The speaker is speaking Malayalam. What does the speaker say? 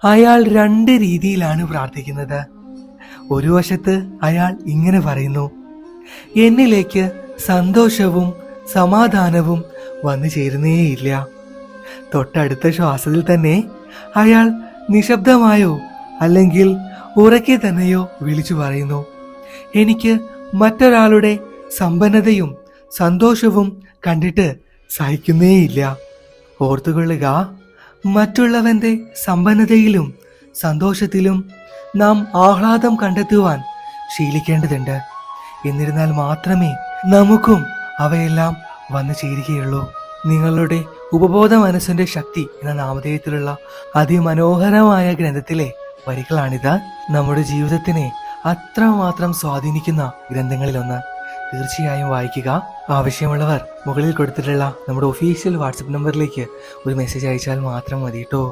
അയാൾ രണ്ട് രീതിയിലാണ് പ്രാർത്ഥിക്കുന്നത്. ഒരു വശത്ത് അയാൾ ഇങ്ങനെ പറയുന്നു: എന്നിലേക്ക് സന്തോഷവും സമാധാനവും വന്നു ചേരുന്നേയില്ല. തൊട്ടടുത്ത ശ്വാസത്തിൽ തന്നെ അയാൾ നിശബ്ദമായോ അല്ലെങ്കിൽ ഉറക്കെ തന്നെയോ വിളിച്ചു പറയുന്നു: എനിക്ക് മറ്റൊരാളുടെ സമ്പന്നതയും സന്തോഷവും കണ്ടിട്ട് സഹിക്കുന്നേയില്ല. ഓർത്തുകൊള്ളുക, മറ്റുള്ളവന്റെ സമ്പന്നതയിലും സന്തോഷത്തിലും നാം ആഹ്ലാദം കണ്ടെത്തുവാൻ ശീലിക്കേണ്ടതുണ്ട്. എന്നിരുന്നാൽ മാത്രമേ നമുക്കും അവയെല്ലാം വന്നു ചേരുകയുള്ളൂ. നിങ്ങളുടെ ഉപബോധ മനസ്സിന്റെ ശക്തി എന്ന നാമധേയത്തിലുള്ള അതിമനോഹരമായ ഗ്രന്ഥത്തിലെ വരികളാണിത്. നമ്മുടെ ജീവിതത്തിനെ അത്രമാത്രം സ്വാധീനിക്കുന്ന ഗ്രന്ഥങ്ങളിലൊന്ന്. തീർച്ചയായും വായിക്കുക. ആവശ്യമുള്ളവർ മുകളിൽ കൊടുത്തിട്ടുള്ള നമ്മുടെ ഒഫീഷ്യൽ വാട്സപ്പ് നമ്പറിലേക്ക് ഒരു മെസ്സേജ് അയച്ചാൽ മാത്രം മതി കേട്ടോ.